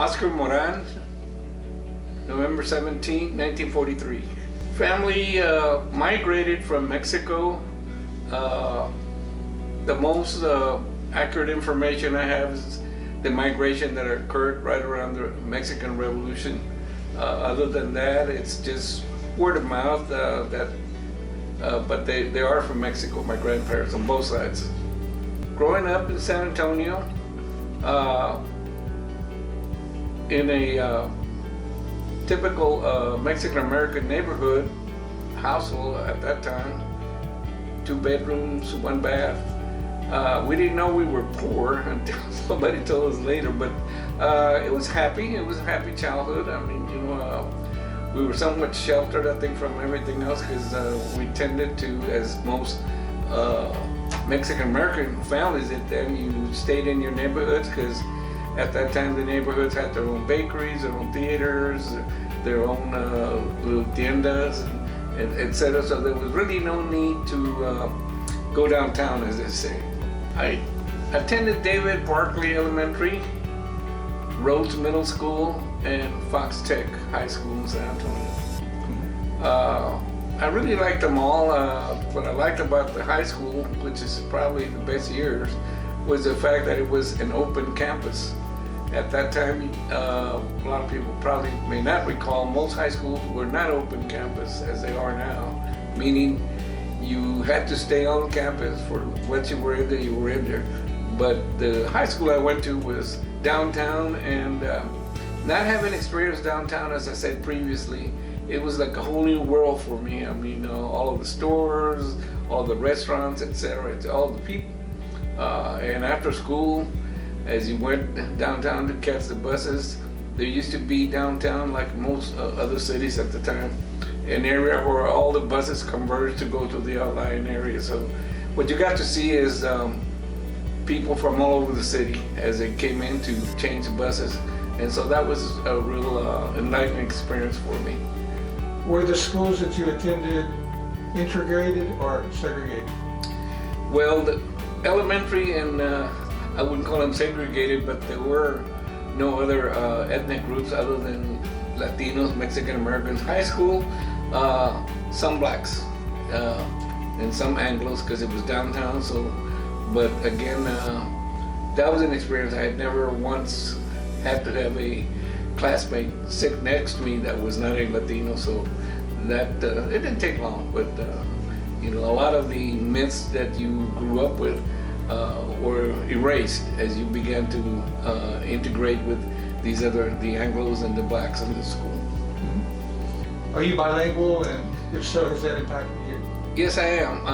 OscarMoran, November 17, 1943. Family migrated from Mexico. The most accurate information I have is the migration that occurred right around the Mexican Revolution. Other than that, it's just word of mouth but they are from Mexico, my grandparents on both sides. Growing up in San Antonio, in a typical Mexican-American neighborhood, household at that time, 2 bedrooms, 1 bath. We didn't know we were poor until somebody told us later, but it was happy. It was a happy childhood. I mean, we were somewhat sheltered, I think, from everything else because we tended to, as most Mexican-American families did then, you stayed in your neighborhoods because at that time the neighborhoods had their own bakeries, their own theaters, their own little tiendas, and etc. So there was really no need to go downtown, as they say. I attended David Barkley Elementary, Rhodes Middle School, and Fox Tech High School in San Antonio. I really liked them all. What I liked about the high school, which is probably the best years, was the fact that it was an open campus. At that time, a lot of people probably may not recall, most high schools were not open campus as they are now, meaning you had to stay on campus for once you were in there, you were in there. But the high school I went to was downtown, and not having experienced downtown, as I said previously, it was like a whole new world for me. I mean, all of the stores, all the restaurants, etc., all the people. And after school, as you went downtown to catch the buses, there used to be downtown, like most other cities at the time, an area where all the buses converged to go to the outlying area. So what you got to see is people from all over the city as they came in to change the buses. And so that was a real enlightening experience for me. Were the schools that you attended integrated or segregated? Well, the elementary and I wouldn't call them segregated, but there were no other ethnic groups other than Latinos, Mexican Americans. High school, some blacks and some Anglos because it was downtown. So, but again, that was an experience. I had never once had to have a classmate sit next to me that was not a Latino. So that it didn't take long, but a lot of the myths that you grew up with were erased as you began to integrate with the Anglos and the blacks in the school. Are you bilingual, and if so, has that impacted you? Yes, I am.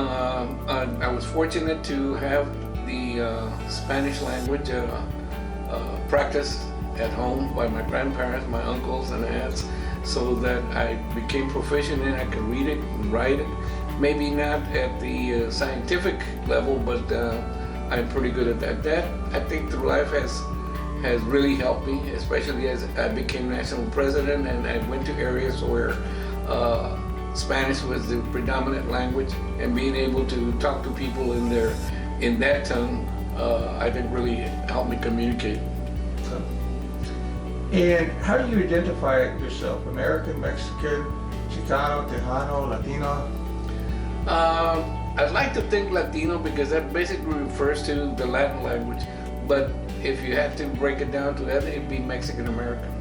I was fortunate to have the Spanish language practiced at home by my grandparents, my uncles and aunts, so that I became proficient in it. I could read it and write it. Maybe not at the scientific level, but I'm pretty good at that. That, I think, through life has really helped me, especially as I became national president and I went to areas where Spanish was the predominant language, and being able to talk to people in that tongue, I think really helped me communicate. And how do you identify yourself? American, Mexican, Chicano, Tejano, Latino? I'd like to think Latino because that basically refers to the Latin language, but if you had to break it down to ethnic, it'd be Mexican American.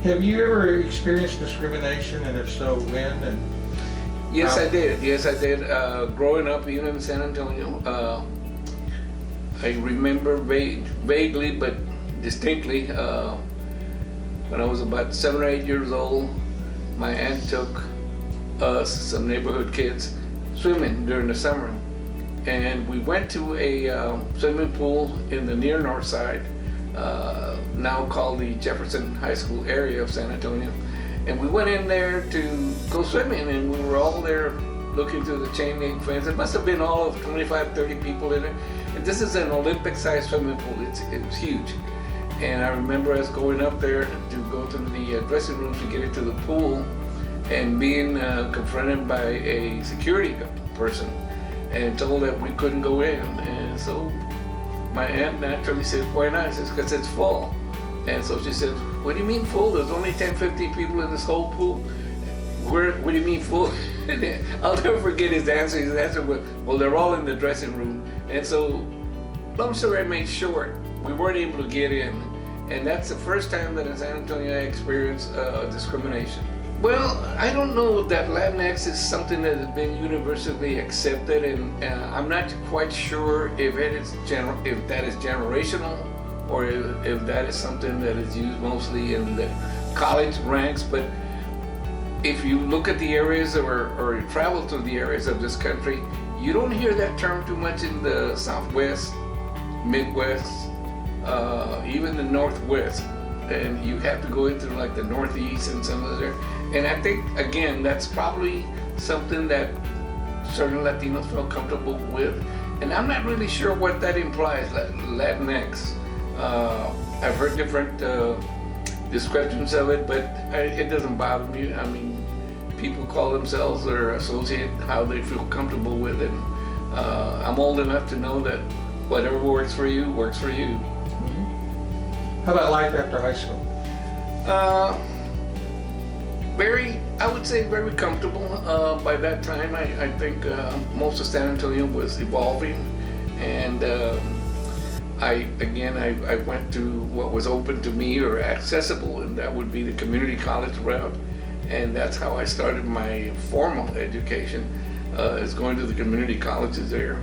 Have you ever experienced discrimination, and if so, when? And yes, how? I did. Yes, I did. Growing up, even in San Antonio, I remember vaguely but distinctly when I was about 7 or 8 years old, my aunt took us, some neighborhood kids, swimming during the summer. And we went to a swimming pool in the near north side, now called the Jefferson High School area of San Antonio. And we went in there to go swimming, and we were all there looking through the chain link fence. It must have been all of 25, 30 people in it. And this is an Olympic-sized swimming pool. It was huge. And I remember us going up there to go to the dressing room to get into the pool, and being confronted by a security person and told that we couldn't go in. And so my aunt naturally said, "Why not?" I said, "Because it's full." And so she said, what do you mean full? There's only 10, 15 people in this whole pool. What do you mean full? I'll never forget his answer. His answer was, well, they're all in the dressing room. And so, long story made short, we weren't able to get in. And that's the first time that in San Antonio I experienced discrimination. Well, I don't know that Latinx is something that has been universally accepted, and I'm not quite sure if that is generational, or if that is something that is used mostly in the college ranks. But if you look at the areas or travel through the areas of this country, you don't hear that term too much in the Southwest, Midwest, even the Northwest. And you have to go into like the Northeast and some of the, and I think again that's probably something that certain Latinos feel comfortable with, and I'm not really sure what that implies. Latinx. I've heard different descriptions of it, but it doesn't bother me. I mean, people call themselves or associate how they feel comfortable with it. I'm old enough to know that whatever works for you works for you. How about life after high school? I would say very comfortable. By that time, I think most of San Antonio was evolving, and I went to what was open to me or accessible, and that would be the community college route, and that's how I started my formal education, is going to the community colleges there,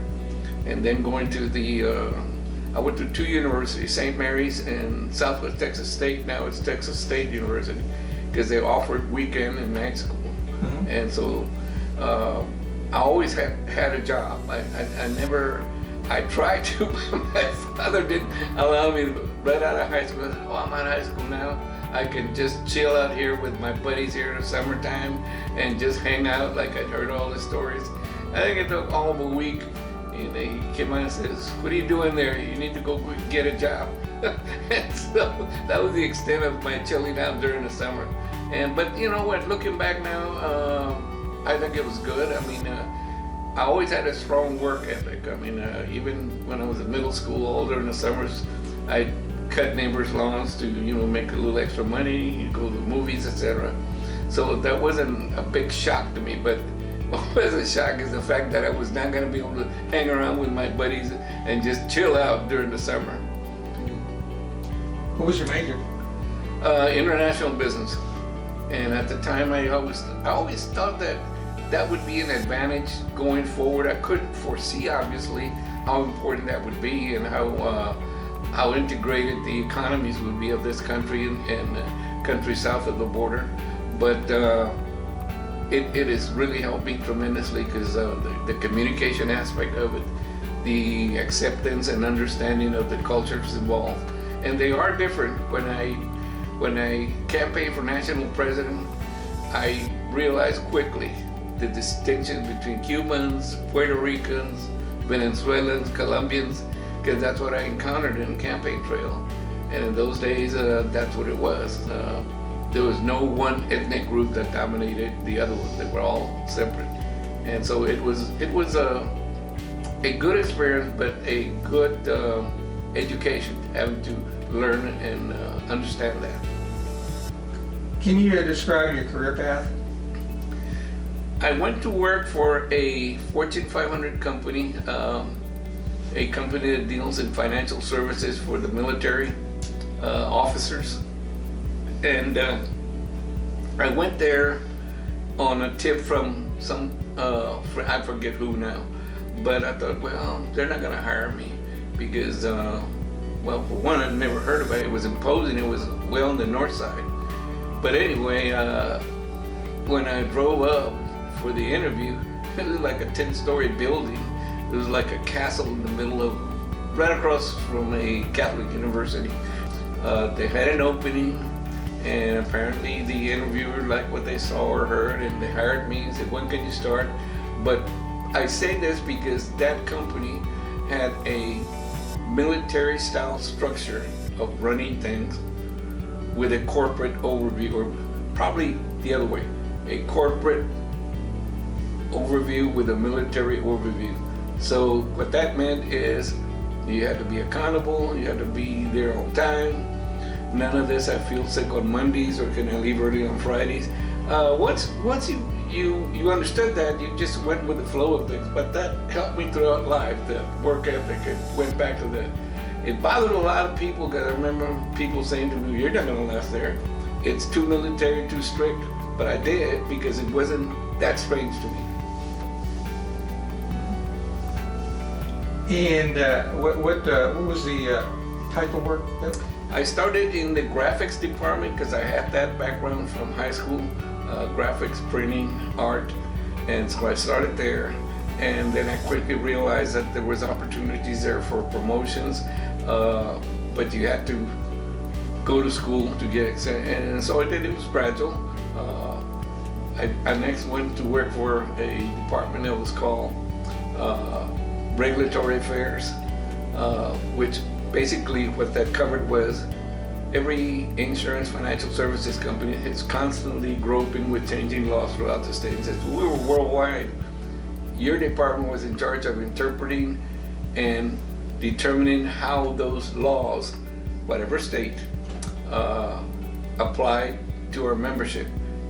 and then going to the I went to two universities, St. Mary's and Southwest Texas State. Now it's Texas State University, because they offered weekend and night school. Mm-hmm. And so I always had a job. I tried to, but my father didn't allow me right out of high school. Oh, I'm out of high school now. I can just chill out here with my buddies here in the summertime and just hang out like I'd heard all the stories. I think it took all of a week. And he came out and says, what are you doing there? You need to go get a job. And so that was the extent of my chilling out during the summer. But you know what, looking back now, I think it was good. I mean, I always had a strong work ethic. I mean, even when I was in middle school, all during the summers, I'd cut neighbors' lawns to, make a little extra money, go to the movies, etc. So that wasn't a big shock to me, but what was a shock is the fact that I was not going to be able to hang around with my buddies and just chill out during the summer. What was your major? International business. And at the time, I always thought that would be an advantage going forward. I couldn't foresee, obviously, how important that would be and how integrated the economies would be of this country and countries south of the border. But it has really helped me tremendously, because the communication aspect of it, the acceptance and understanding of the cultures involved, and they are different. When I campaigned for national president, I realized quickly the distinction between Cubans, Puerto Ricans, Venezuelans, Colombians, because that's what I encountered in the campaign trail. And in those days, that's what it was. There was no one ethnic group that dominated the other ones. They were all separate. And so it was a good experience, but a good education, having to learn and understand that. Can you describe your career path? I went to work for a Fortune 500 company, a company that deals in financial services for the military officers. And I went there on a tip from some, I forget who now, but I thought, well, they're not gonna hire me because, well, for one, I'd never heard of it. It was imposing, it was well on the north side. But anyway, when I drove up for the interview, it was like a 10-story building. It was like a castle in the middle of, right across from a Catholic university. They had an opening, and apparently the interviewer liked what they saw or heard, and they hired me and said, when can you start? But I say this because that company had a military style structure of running things with a corporate overview, or probably the other way, a corporate overview with a military overview. So what that meant is you had to be accountable, you had to be there on time. none of this, I feel sick on Mondays, or can I leave early on Fridays. Once you understood that, you just went with the flow of things. But that helped me throughout life, the work ethic. It went back to that. It bothered a lot of people, because I remember people saying to me, "You're not going to last there. It's too military, too strict." But I did, because it wasn't that strange to me. And what was the type of work? I started in the graphics department because I had that background from high school, graphics, printing, art, and so I started there. And then I quickly realized that there was opportunities there for promotions, but you had to go to school to get, and so I did. It was gradual. I next went to work for a department that was called Regulatory Affairs, which basically what that covered was every insurance financial services company is constantly groping with changing laws throughout the state. Since we were worldwide, your department was in charge of interpreting and determining how those laws, whatever state, apply to our membership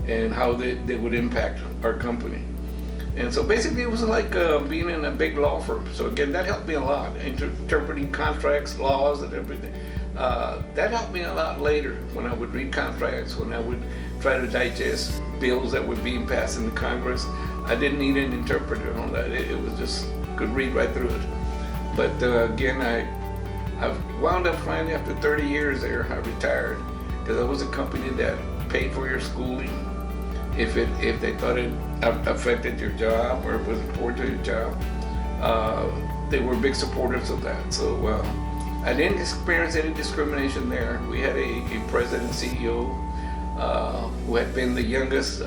and how they would impact our company. And so basically it was like being in a big law firm. So again, that helped me a lot, interpreting contracts, laws, and everything. That helped me a lot later when I would read contracts, when I would try to digest bills that were being passed in the Congress. I didn't need an interpreter on that. It was just, could read right through it. But again, I've wound up finally, after 30 years there, I retired, because it was a company that paid for your schooling. If they thought it affected your job or it was important to your job, they were big supporters of that. So I didn't experience any discrimination there. We had a president CEO who had been the youngest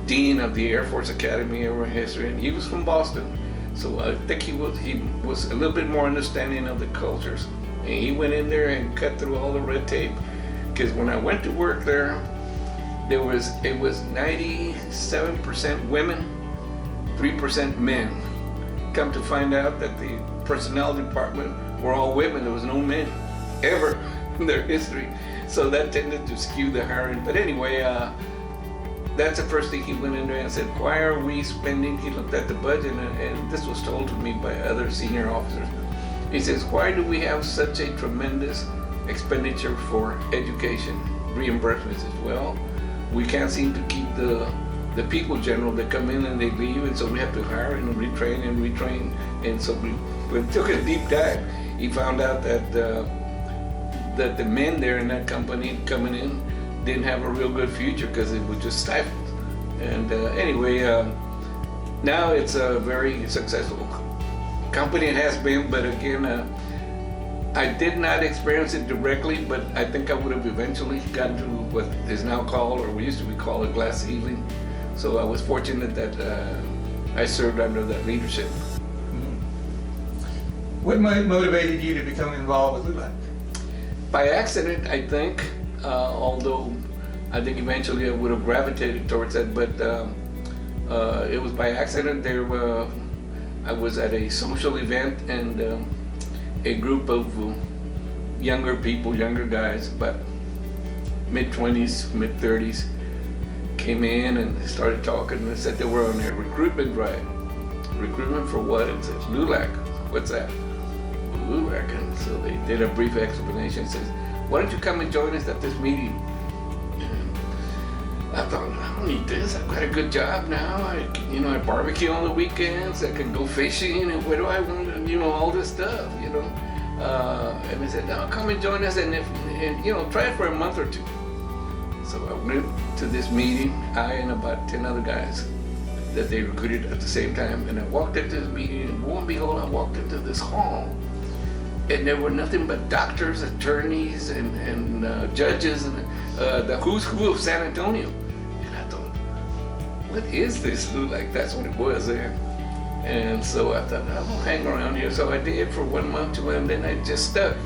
dean of the Air Force Academy ever in history, and he was from Boston. So I think he was a little bit more understanding of the cultures, and he went in there and cut through all the red tape. Because when I went to work there, it was 97% women, 3% men. Come to find out that the personnel department were all women. There was no men ever in their history. So that tended to skew the hiring. But anyway, that's the first thing he went in there and said, "Why are we spending?" He looked at the budget, and this was told to me by other senior officers. He says, "Why do we have such a tremendous expenditure for education reimbursements?" As well, we can't seem to keep the people general that come in and they leave, and so we have to hire and retrain and retrain. And so we took a deep dive. He found out that that the men there in that company coming in didn't have a real good future because it was just stifled. And anyway, now it's a very successful company. It has been, but again, I did not experience it directly, but I think I would have eventually gotten to what is now called, or we used to be called, a glass ceiling. So I was fortunate that I served under that leadership. What motivated you to become involved with LULAC? By accident, I think, although I think eventually I would have gravitated towards that, but it was by accident. I was at a social event, and a group of younger people, younger guys, about mid-20s, mid-30s, came in and they started talking, and they said they were on a recruitment drive. Recruitment for what? It says, LULAC. What's that? LULAC. And so they did a brief explanation. Says, "Why don't you come and join us at this meeting?" And I thought, I don't need this. I've got a good job now. I barbecue on the weekends. I can go fishing, and where do I want to, all this stuff, And they said, "No, come and join us, and try it for a month or two." So I went to this meeting, I and about 10 other guys that they recruited at the same time. And I walked into this meeting, and lo and behold, I walked into this hall, and there were nothing but doctors, attorneys, and judges, and the who's who of San Antonio. And I thought, what is this? Like, that's what it was there. And so I thought, I will hang around here. So I did for 1 month, 2 months, and then I just stuck.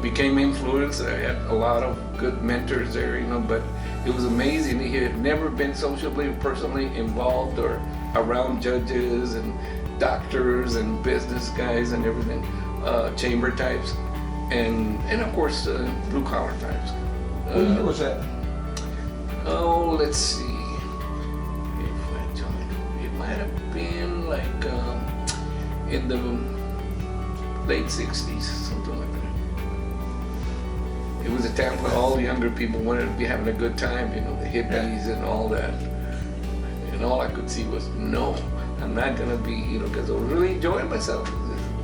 Became influenced. I had a lot of good mentors there, but it was amazing. He had never been socially or personally involved or around judges and doctors and business guys and everything, chamber types. and of course blue collar types. What year was that? Oh, let's see. If I joined, it might have been like in the late '60s, something like that. It was a time when all the younger people wanted to be having a good time, you know, the hippies and all that. And all I could see was, no, I'm not gonna be, you know, because I was really enjoying myself.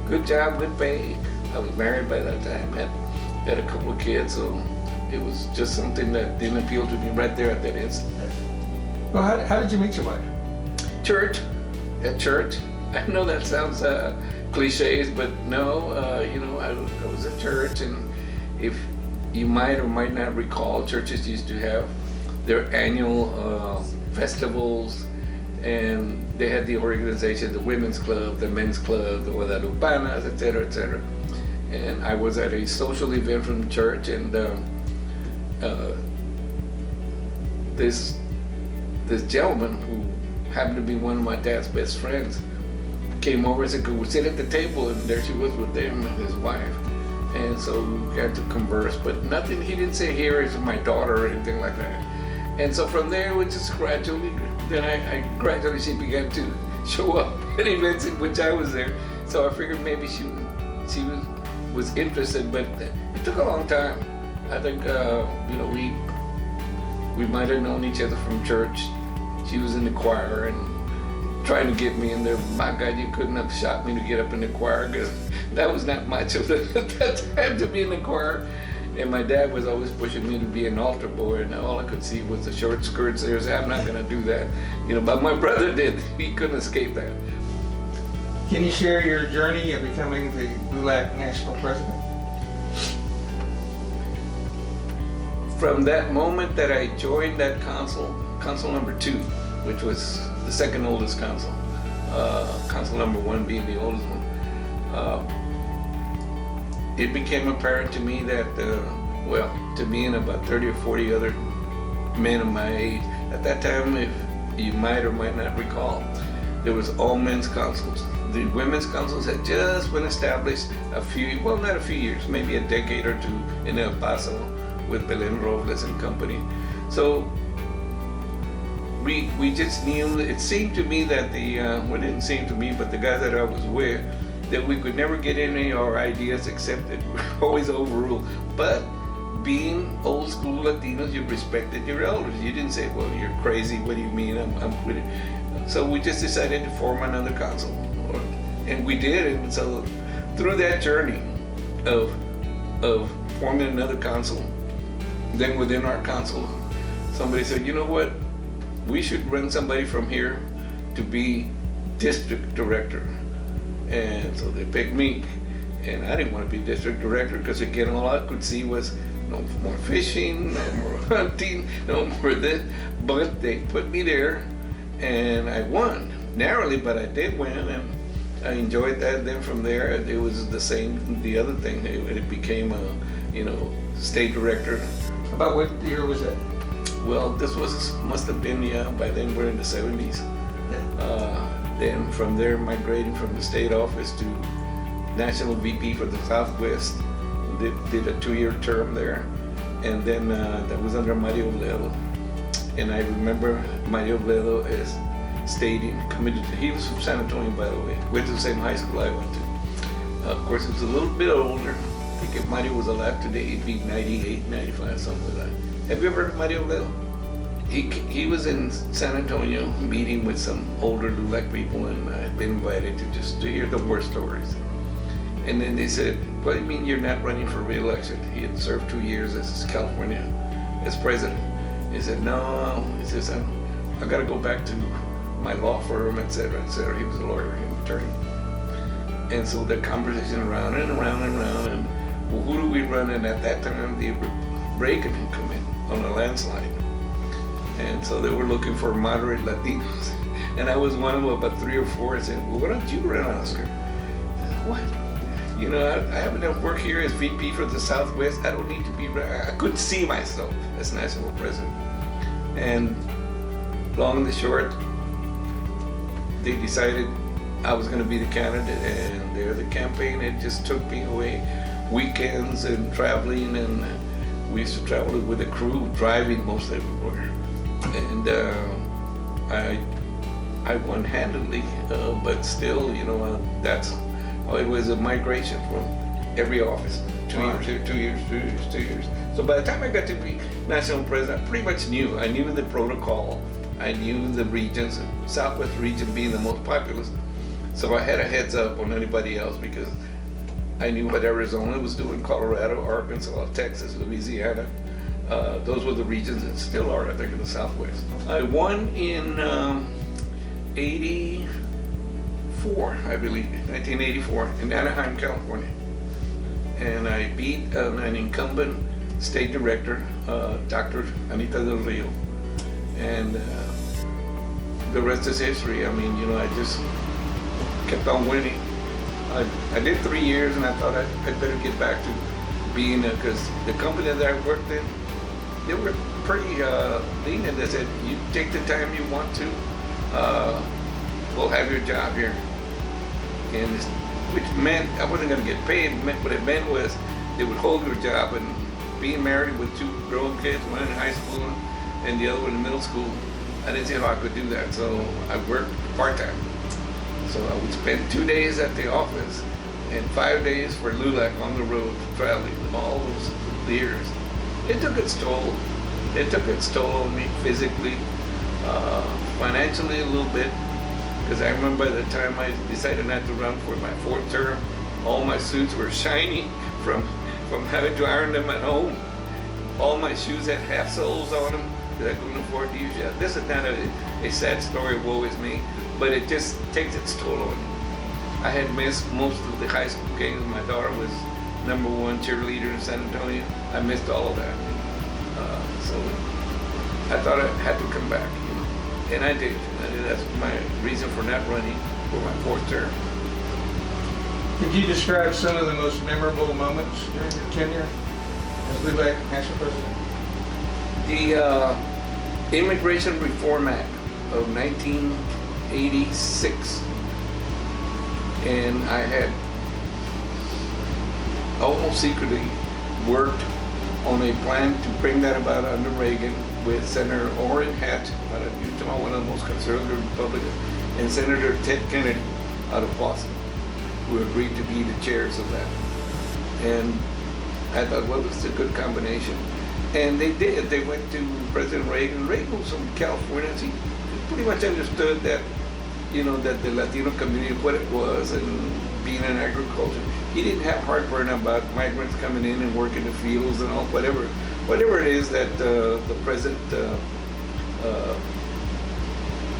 Good job, good pay. I was married by that time, had a couple of kids, so it was just something that didn't appeal to me right there at that instant. Well, how did you meet your wife? Church, at church. I know that sounds cliches, but no, you know, I was at church, and if you might or might not recall, churches used to have their annual festivals, and they had the organization, the women's club, the men's club, the Guadalupanas, etc., etc. And I was at a social event from the church, and this gentleman who happened to be one of my dad's best friends came over and said, "Could we sit at the table?" And there she was with him and his wife. And so we had to converse, but nothing, he didn't say, "Here is my daughter," or anything like that. And so from there, we just gradually, gradually she began to show up at events in which I was there. So I figured maybe she was interested, but it took a long time. I think, you know, we might have known each other from church. She was in the choir and trying to get me in there. My God, you couldn't have shot me to get up in the choir, because that was not much of it at that time to be in the choir. And my dad was always pushing me to be an altar boy, and all I could see was the short skirts there. So I'm not going to do that, you know. But my brother did. He couldn't escape that. Can you share your journey of becoming the LULAC national president? From that moment that I joined that council number 2, which was the second oldest council, council number 1 being the oldest one, it became apparent to me that, well, to me and about 30 or 40 other men of my age, at that time, if you might or might not recall, there was all men's councils. The women's councils had just been established a few, well, not a few years, maybe a decade or two in El Paso with Belen Robles and company. So we just knew, it seemed to me that well, it didn't seem to me, but the guys that I was with, that we could never get any of our ideas accepted. We were always overruled. But being old school Latinos, you respected your elders. You didn't say, "Well, you're crazy, what do you mean, I'm quitting." So we just decided to form another council. And we did, and so through that journey of forming another council, then within our council, somebody said, "You know what, we should run somebody from here to be district director." And so they picked me, and I didn't want to be district director, because again, all I could see was no more fishing, no more hunting, no more this. But they put me there, and I won narrowly, but I did win, and I enjoyed that. Then from there, it was the same. The other thing, it became a, you know, state director. About what year was that? Well, this must have been, yeah, by then we're in the 70s. Then from there, migrating from the state office to national VP for the Southwest. Did a 2-year term there. And then that was under Mario Bledo. And I remember Mario Bledo as stating, committed to, he was from San Antonio, by the way, went to the same high school I went to. Of course, he was a little bit older. I think if Mario was alive today, he'd be 98, 95, something like that. Have you ever heard of Mario Bledo? He was in San Antonio meeting with some older LULAC people, and I had been invited to hear the war stories. And then they said, "What do you mean you're not running for re-election?" He had served 2 years as California, as president. He said, "No," he says, I got to go back to my law firm, etc., etc. He was a lawyer, an attorney. And so the conversation around and around and around, and well, who do we run? And at that time, Reagan had come in on a landslide. And so they were looking for moderate Latinos. And I was one of about 3 or 4. I said, "Well, why don't you run, Oscar?" I said, "What? You know, I have enough work here as VP for the Southwest. I don't need to be, I couldn't see myself as national president." And long and the short, they decided I was going to be the candidate, and there the campaign, it just took me away weekends and traveling, and we used to travel with a crew, driving most everywhere. And I won handily, but still, that's how it was, a migration from every office. 2 years here, 2 years, 2 years, 2 years. So by the time I got to be national president, I pretty much knew. I knew the protocol. I knew the regions, Southwest region being the most populous. So I had a heads up on anybody else because I knew what Arizona was doing, Colorado, Arkansas, Texas, Louisiana. Those were the regions that still are, I think, in the Southwest. I won in 84, I believe, 1984, in Anaheim, California. And I beat an incumbent state director, Dr. Anita Del Rio. And the rest is history. I mean, I just kept on winning. I did 3 years, and I thought I'd better get back to being, because the company that I worked in, they were pretty lenient. They said, you take the time you want to, we'll have your job here. And which meant I wasn't going to get paid. What it meant was they would hold your job, and being married with 2 grown kids, one in high school and the other one in middle school, I didn't see how I could do that. So I worked part-time. So I would spend 2 days at the office and 5 days for LULAC on the road, traveling all those years. It took its toll. It took its toll on me physically, financially a little bit, because I remember by the time I decided not to run for my 4th term, all my suits were shiny from having to iron them at home. All my shoes had half soles on them that I couldn't afford to use yet. This is not a sad story, woe is me, but it just takes its toll on you. I had missed most of the high school games. My daughter was #1 cheerleader in San Antonio. I missed all of that. So I thought I had to come back, and I did. That's my reason for not running for my 4th term. Could you describe some of the most memorable moments during your tenure as LULAC National President? The Immigration Reform Act of 1986, and I had almost secretly worked on a plan to bring that about under Reagan with Senator Orrin Hatch out of Utah, one of the most conservative Republicans, and Senator Ted Kennedy out of Boston, who agreed to be the chairs of that. And I thought, well, it's a good combination. And they did. They went to President Reagan. Reagan was from California. He pretty much understood that, that the Latino community, what it was, and being in agriculture. He didn't have heartburn about migrants coming in and working the fields and all, whatever it is that the president,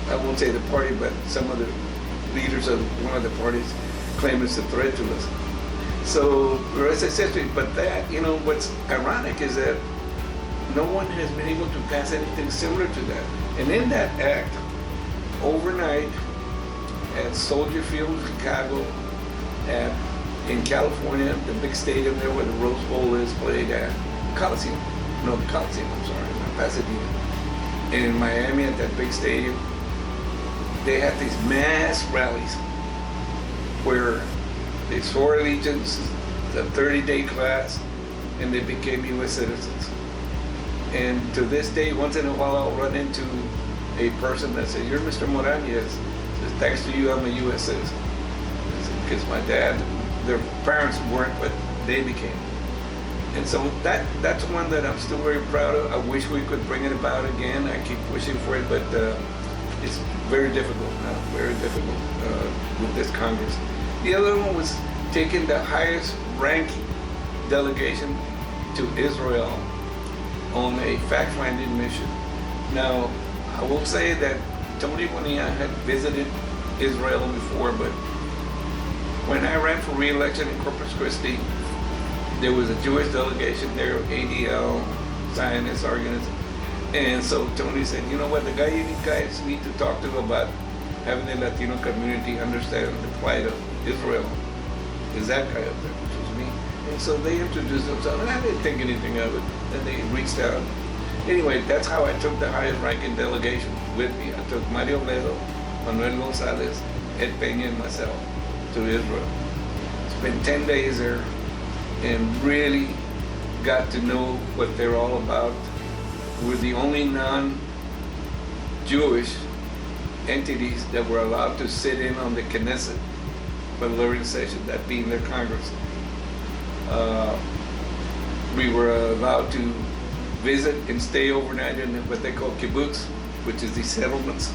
I won't say the party, but some of the leaders of one of the parties claim it's a threat to us. So the rest is history. But that, what's ironic is that no one has been able to pass anything similar to that. And in that act, overnight, at Soldier Field, Chicago, in California, the big stadium there where the Rose Bowl is played at, Coliseum, not Pasadena. And in Miami at that big stadium, they had these mass rallies where they swore allegiance, the 30-day class, and they became U.S. citizens. And to this day, once in a while, I'll run into a person that says, "You're Mr. Moran?" Yes. Says, "Thanks to you, I'm a U.S. citizen." Because my dad, their parents weren't, but they became. And so that's one that I'm still very proud of. I wish we could bring it about again. I keep pushing for it, but it's very difficult with this Congress. The other one was taking the highest ranking delegation to Israel on a fact-finding mission. Now, I will say that Tony Bonilla had visited Israel before, but when I ran for re-election in Corpus Christi, there was a Jewish delegation there, ADL, Zionist organization. And so Tony said, you know what, the guy you guys need to talk to about having the Latino community understand the plight of Israel is that guy up there, which was me. And so they introduced themselves, and I didn't think anything of it. And they reached out. Anyway, that's how I took the highest ranking delegation with me. I took Mario Ledo, Manuel Gonzalez, Ed Peña, and myself to Israel. Spent 10 days there. and really got to know what they're all about. We're the only non-Jewish entities that were allowed to sit in on the Knesset for the learning session, that being their Congress. We were allowed to visit and stay overnight in what they call kibbutz, which is these settlements.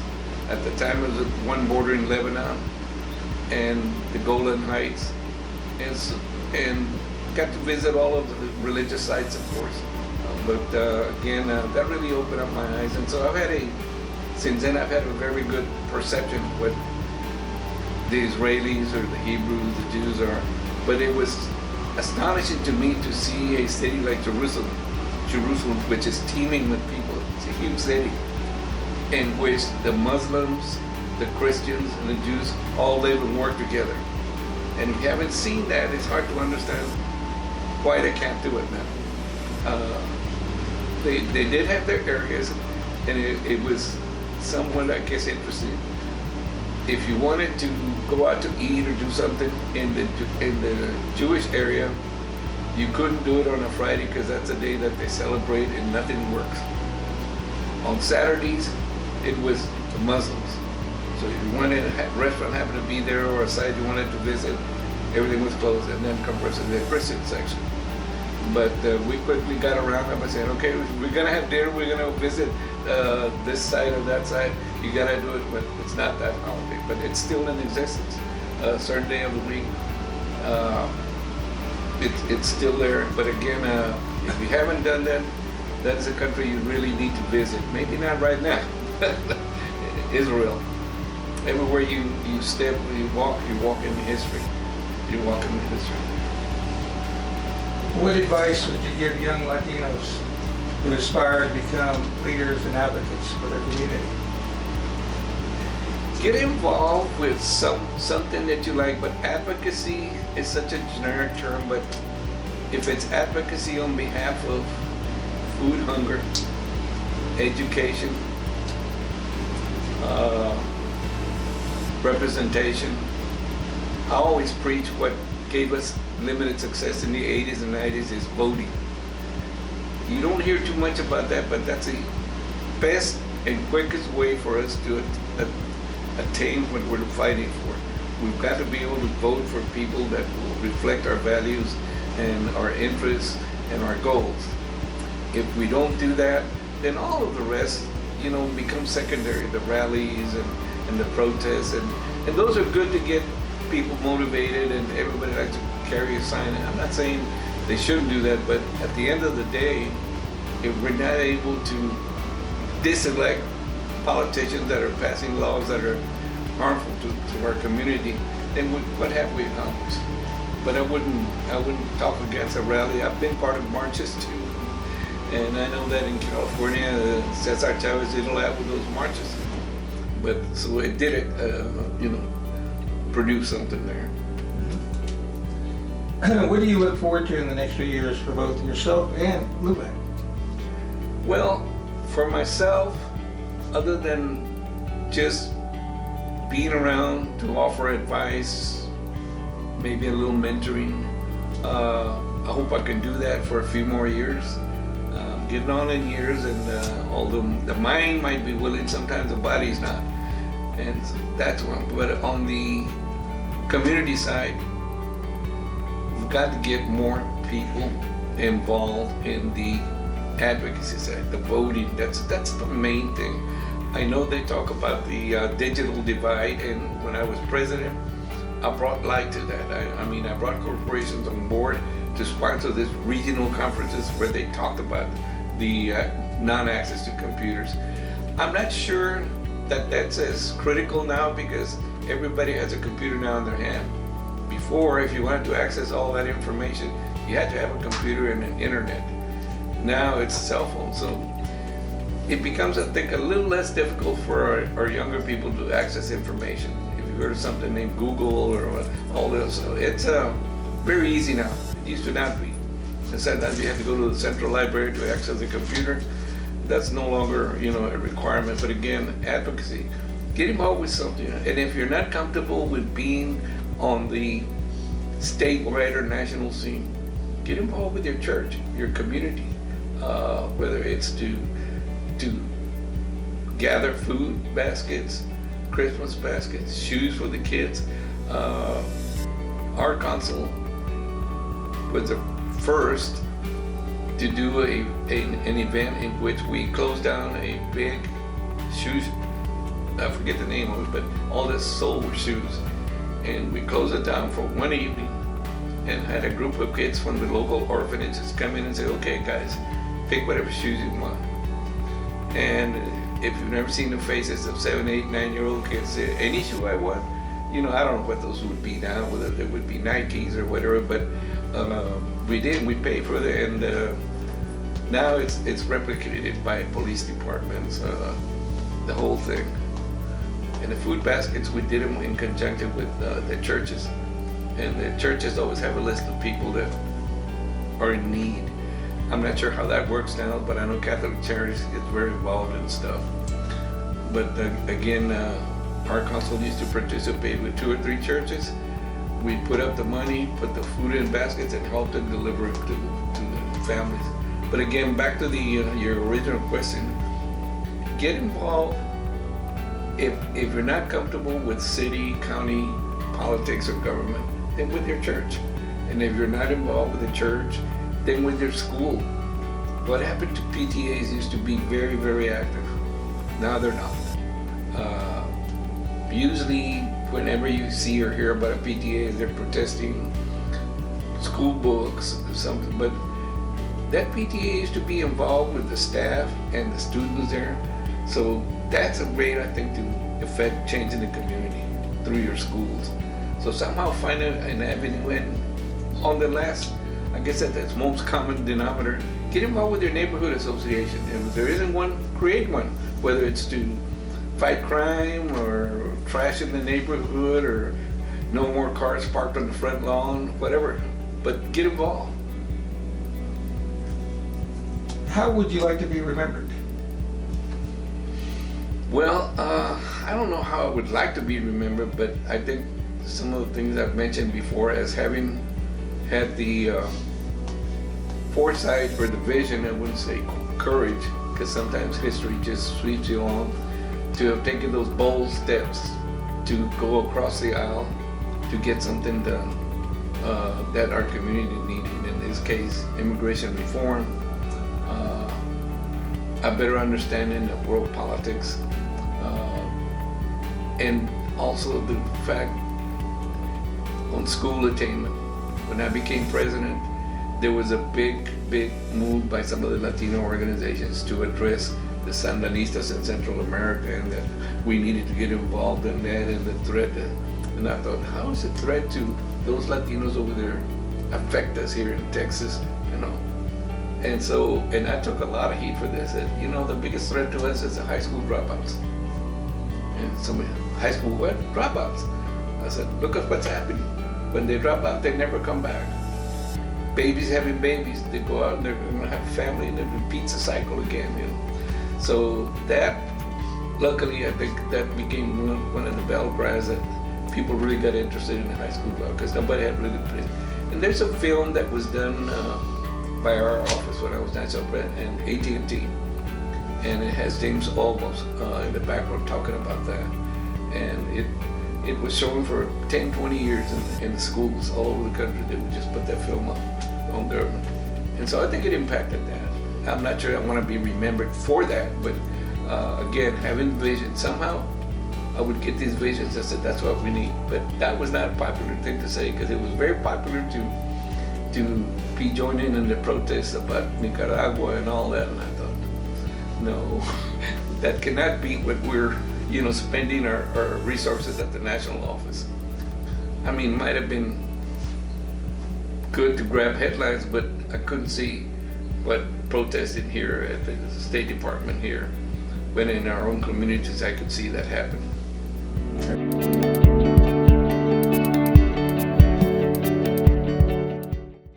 At the time it was one bordering Lebanon and the Golan Heights, and got to visit all of the religious sites, of course. Again, that really opened up my eyes, and so since then I've had a very good perception of what the Israelis or the Hebrews, the Jews are. But it was astonishing to me to see a city like Jerusalem, which is teeming with people. It's a huge city in which the Muslims, the Christians, and the Jews all live and work together. And if you haven't seen that, it's hard to understand why they can't do it now. They did have their areas, and it was somewhat, I guess, interesting. If you wanted to go out to eat or do something in the Jewish area, you couldn't do it on a Friday because that's a day that they celebrate and nothing works. On Saturdays, it was the Muslims. So if you wanted a restaurant happened to be there or a site you wanted to visit, everything was closed, and then conversely the Christian section. But we quickly got around them and said, okay, we're gonna have dinner, we're gonna visit this side or that side. You gotta do it, but it's not that holiday, but it's still in existence. A certain day of the week, it's still there. But again, if you haven't done that, that is a country you really need to visit. Maybe not right now. Israel. Everywhere you step, you walk in history. You walk in history. What advice would you give young Latinos who aspire to become leaders and advocates for their community? Get involved with something that you like, but advocacy is such a generic term, but if it's advocacy on behalf of food hunger, education, representation. I always preach what gave us limited success in the 80s and 90s is voting. You don't hear too much about that, but that's the best and quickest way for us to attain what we're fighting for. We've got to be able to vote for people that will reflect our values and our interests and our goals. If we don't do that, then all of the rest, becomes secondary. The rallies and the protests, and those are good to get people motivated, and everybody likes to carry a sign. I'm not saying they shouldn't do that, but at the end of the day, if we're not able to diselect politicians that are passing laws that are harmful to our community, then what have we accomplished? But I wouldn't talk against a rally. I've been part of marches too. And I know that in California, Cesar Chavez did a lot with those marches. But so it did produce something there. What do you look forward to in the next few years for both yourself and Lubeck? Well, for myself, other than just being around to offer advice, maybe a little mentoring, I hope I can do that for a few more years. Getting on in years, and although the mind might be willing, sometimes the body's not, and that's one. But on the community side, we've got to get more people involved in the advocacy side, the voting. That's the main thing. I know they talk about the digital divide, and when I was president, I brought light to that. I brought corporations on board to sponsor this regional conferences where they talked about the non-access to computers. I'm not sure that that's as critical now because everybody has a computer now in their hand. Before, if you wanted to access all that information, you had to have a computer and an internet. Now it's cell phone, so it becomes, I think, a little less difficult for our younger people to access information. If you heard of something named Google or all this, it's very easy now. It used to not be. And sometimes you have to go to the central library to access the computer. That's no longer, a requirement. But again, advocacy. Get involved with something. And if you're not comfortable with being on the statewide or national scene, get involved with your church, your community, whether it's to gather food baskets, Christmas baskets, shoes for the kids. Our council was the first to do an event in which we closed down a big shoes, I forget the name of it, but all this sold were shoes. And we closed it down for one evening and had a group of kids from the local orphanages come in and say, okay guys, pick whatever shoes you want. And if you've never seen the faces of 7, 8, 9-year-old kids say, any shoe I want, I don't know what those would be now, whether they would be Nikes or whatever, but we did, we paid for it, and now it's replicated by police departments, the whole thing. And the food baskets, we did them in conjunction with the churches. And the churches always have a list of people that are in need. I'm not sure how that works now, but I know Catholic Charities gets very involved in stuff. But again, our council used to participate with 2 or 3 churches. We put up the money, put the food in baskets, and help them deliver it to the families. But again, back to your original question, get involved. If you're not comfortable with city, county, politics, or government, then with your church. And if you're not involved with the church, then with your school. What happened to PTAs used to be very, very active. Now they're not. Usually, whenever you see or hear about a PTA, they're protesting school books or something, but that PTA used to be involved with the staff and the students there. So that's a way, I think, to affect change in the community through your schools. So somehow find an avenue, and on the last, I guess that's most common denominator, get involved with your neighborhood association. And if there isn't one, create one, whether it's to fight crime or trash in the neighborhood or no more cars parked on the front lawn, whatever, but get involved. How would you like to be remembered? Well, I don't know how I would like to be remembered, but I think some of the things I've mentioned before, as having had the foresight or the vision, I wouldn't say courage, because sometimes history just sweeps you along, to have taken those bold steps to go across the aisle to get something done that our community needed. In this case, immigration reform, a better understanding of world politics, and also the fact on school attainment. When I became president, there was a big move by some of the Latino organizations to address the Sandinistas in Central America, and that we needed to get involved in that, and the threat. And I thought, how is the threat to those Latinos over there affect us here in Texas, And so, and I took a lot of heat for this. That, the biggest threat to us is the high school dropouts. And somebody, high school what? Dropouts. I said, look at what's happening. When they drop out, they never come back. Babies having babies, they go out and they're going to have a family, and it repeats the cycle again. So that, luckily, I think that became one of the battlegrounds that people really got interested in the high school dropout, because nobody had really played. And there's a film that was done by our office when I was national president, and AT&T, and it has James Olmos in the background talking about that. And it was shown for 10, 20 years in the schools all over the country. They would just put that film up on there. And so I think it impacted that. I'm not sure I want to be remembered for that, but again, having vision, somehow I would get these visions. I said, that's what we need. But that was not a popular thing to say, because it was very popular to be joining in the protests about Nicaragua and all that. And I thought, no, that cannot be what we're spending our resources at the national office. I mean, it might have been good to grab headlines, but I couldn't see what protesting here at the State Department here. But in our own communities, I could see that happen.